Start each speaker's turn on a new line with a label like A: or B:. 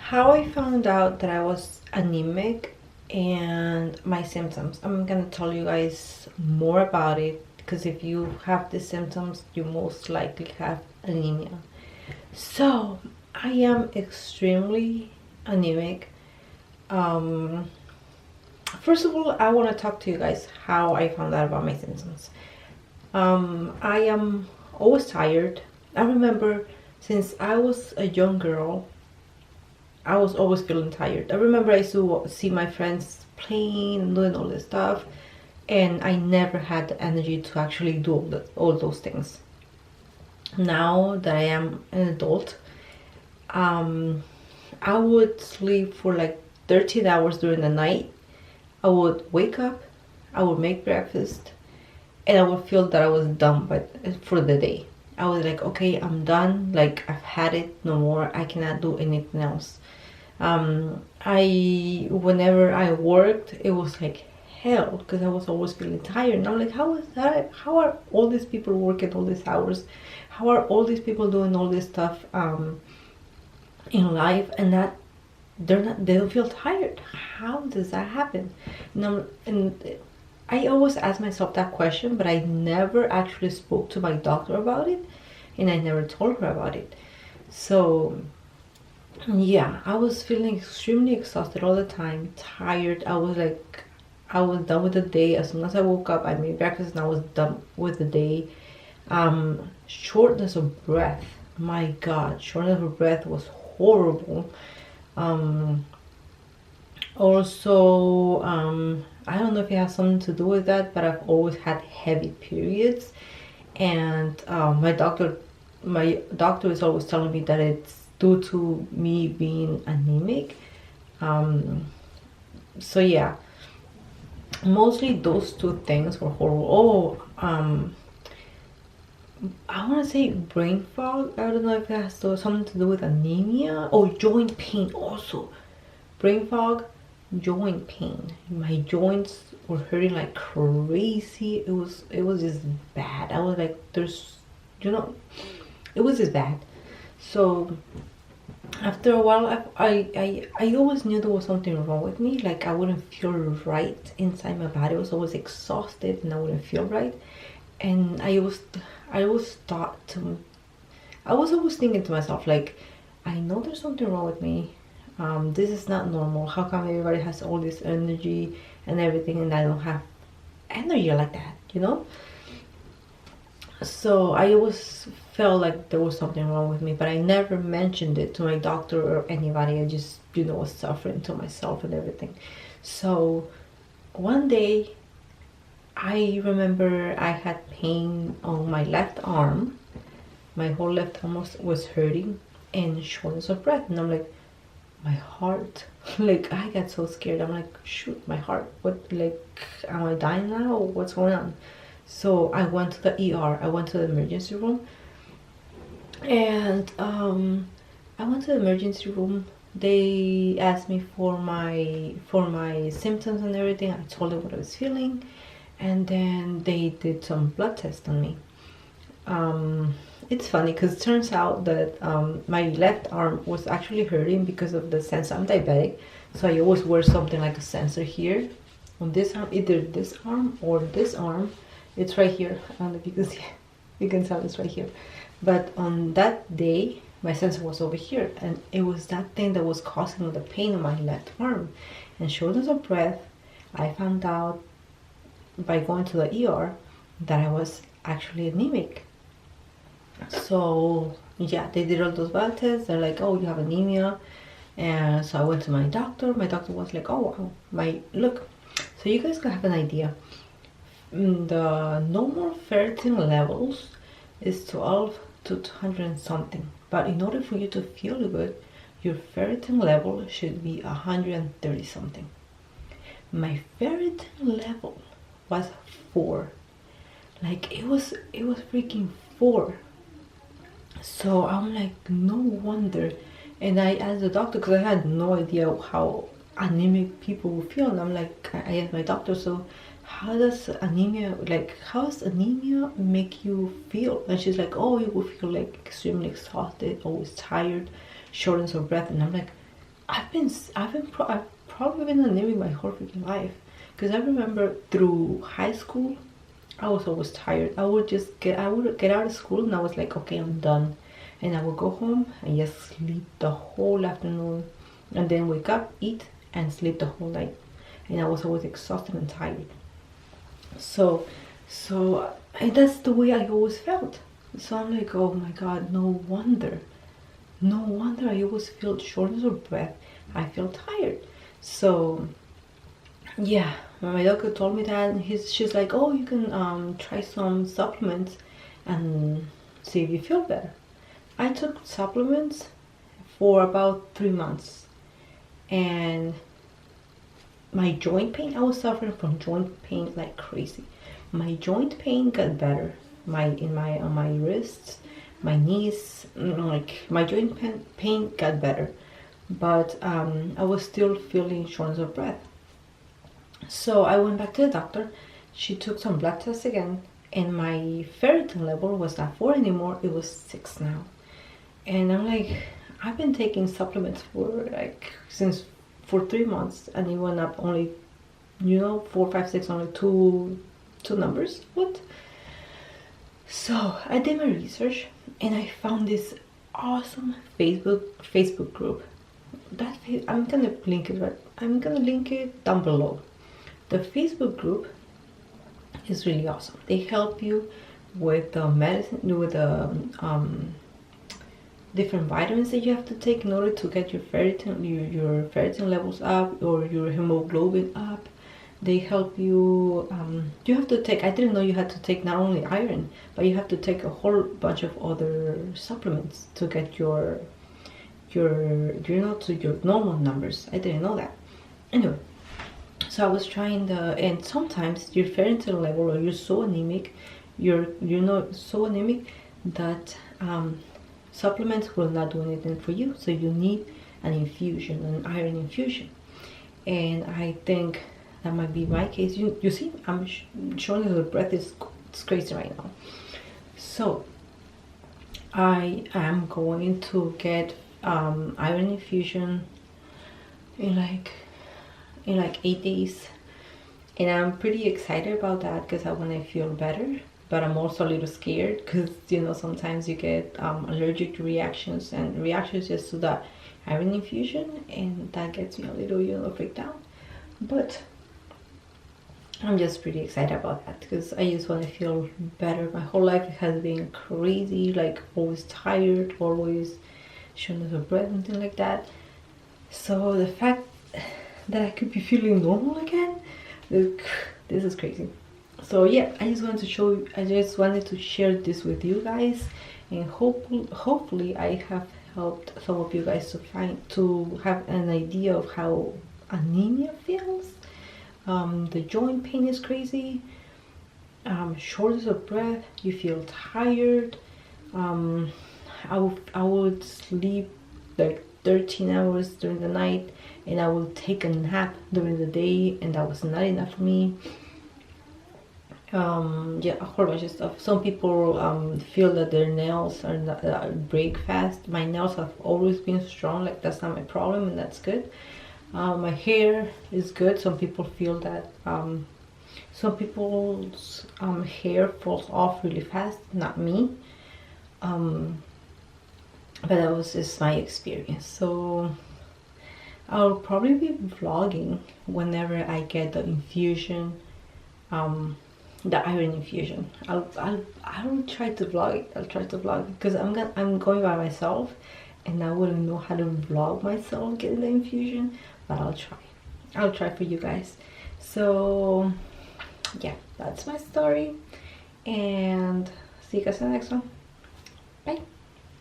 A: how I found out that I was anemic and my symptoms. I'm gonna tell you guys more about it because if you have the symptoms, you most likely have anemia. So I am extremely anemic. Um, First of all, I want to talk to you guys how I found out about my symptoms. I am always tired. I remember since I was a young girl, I was always feeling tired. I remember I used to see my friends playing and doing all this stuff, and I never had the energy to actually do all those things. Now that I am an adult, um, I would sleep for like 13 hours during the night. I would wake up, I would make breakfast, and I would feel that I was done for the day. I was like, okay, I'm done. Like, I've had it, no more. I cannot do anything else. Whenever I worked, it was like hell because I was always feeling tired. And I'm like, how is that? How are all these people working all these hours? How are all these people doing all this stuff in life and that they don't feel tired? How does that happen? And I always ask myself that question, but I never actually spoke to my doctor about it, and I never told her about it. So yeah, I was feeling extremely exhausted all the time, tired. I was done with the day. As soon as I woke up, I made breakfast and I was done with the day. Shortness of breath. My God, shortness of breath was horrible. Um, I don't know if it has something to do with that, but I've always had heavy periods, and my doctor is always telling me that it's due to me being anemic. Um, so yeah, mostly those two things were horrible. I want to say brain fog. I don't know if it has something to do with anemia or joint pain also. Brain fog, joint pain. My joints were hurting like crazy. It was just bad. I was like, you know, it was just bad. So after a while, I always knew there was something wrong with me. Like I wouldn't feel right inside my body. I was always exhausted and I wouldn't feel right. And I always thought to, I was always thinking to myself like, I know there's something wrong with me. This is not normal. How come everybody has all this energy and everything, and I don't have energy like that? You know. So I always felt like there was something wrong with me, but I never mentioned it to my doctor or anybody. I just, was suffering to myself and everything. So one day, I remember I had pain on my left arm. My whole left arm was hurting and shortness of breath. And I'm like, my heart. Like, I got so scared. I'm like, shoot, my heart. What, like, am I dying now? What's going on? So I went to the ER. I went to the emergency room. And I went to the emergency room. They asked me for my symptoms and everything. I told them what I was feeling, and then they did some blood tests on me. It's funny because it turns out that my left arm was actually hurting because of the sensor. I'm diabetic, so I always wear something like a sensor here on this arm, either this arm or this arm. It's right here. I don't know if you can see. You can tell it's right here. But on that day, my sensor was over here, and it was that thing that was causing the pain on my left arm. And shortness of breath, I found out by going to the ER that I was actually anemic. So yeah, they did all those blood tests. They're like, oh, you have anemia. And so I went to my doctor. My doctor was like, oh wow, look. So you guys can have an idea. The normal ferritin levels is 12 to 200 and something, but in order for you to feel good, your ferritin level should be 130 something. My ferritin level was 4. Like it was freaking 4. So I'm like, no wonder. And I asked the doctor because I had no idea how anemic people would feel, and I'm like, I asked my doctor, so how does anemia make you feel? And she's like, oh, you will feel like extremely exhausted, always tired, shortness of breath. And I'm like, I've probably been anemic my whole freaking life, because I remember through high school I was always tired. I would get out of school and I was like, okay, I'm done, and I would go home and just sleep the whole afternoon, and then wake up, eat, and sleep the whole night, and I was always exhausted and tired. So and that's the way I always felt. So I'm like, oh my god, no wonder I always feel shortness of breath. I feel tired. So yeah, when my doctor told me that, she's like, oh, you can try some supplements and see if you feel better. I took supplements for about 3 months, and my joint pain, I was suffering from joint pain like crazy. My joint pain got better. On my wrists, my knees, like my joint pain got better, but I was still feeling shortness of breath. So I went back to the doctor. She took some blood tests again, and my ferritin level was not 4 anymore. It was 6 now. And I'm like, I've been taking supplements for 3 months, and it went up only, 4, 5, 6, only two numbers. What? So I did my research, and I found this awesome Facebook group. I'm gonna link it I'm gonna link it down below. The Facebook group is really awesome. They help you with the medicine, with the different vitamins that you have to take in order to get your ferritin levels up, or your hemoglobin up. They help you. You have to take. I didn't know you had to take not only iron, but you have to take a whole bunch of other supplements to get your to your normal numbers. I didn't know that. Anyway, so I was trying and sometimes your ferritin level, or you're so anemic, so anemic that supplements will not do anything for you. So you need an iron infusion, and I think that might be my case. You see, I'm showing you the breath is it's crazy right now. So I am going to get iron infusion in like 8 days, and I'm pretty excited about that because I want to feel better. But I'm also a little scared because sometimes you get allergic reactions just to that iron infusion, and that gets me a little freaked out. But I'm just pretty excited about that because I just want to feel better. My whole life has been crazy, like always tired, always shortness of breath and things like that. So the fact that I could be feeling normal again, this is crazy. So yeah, I just wanted to share this with you guys, and hopefully I have helped some of you guys to have an idea of how anemia feels. The joint pain is crazy. Shortness of breath, you feel tired. I would sleep like 13 hours during the night, and I will take a nap during the day, and that was not enough for me. Yeah, a whole bunch of stuff. Some people feel that their nails are not, break fast. My nails have always been strong, like that's not my problem, and that's good. My hair is good. Some people feel that some people's hair falls off really fast, not me. But that was just my experience. So I'll probably be vlogging whenever I get the infusion, the iron infusion. I'll try to vlog it. I'll try to vlog it because I'm going by myself, and I wouldn't know how to vlog myself getting the infusion, but I'll try for you guys. So yeah, that's my story, and see you guys in the next one. Bye.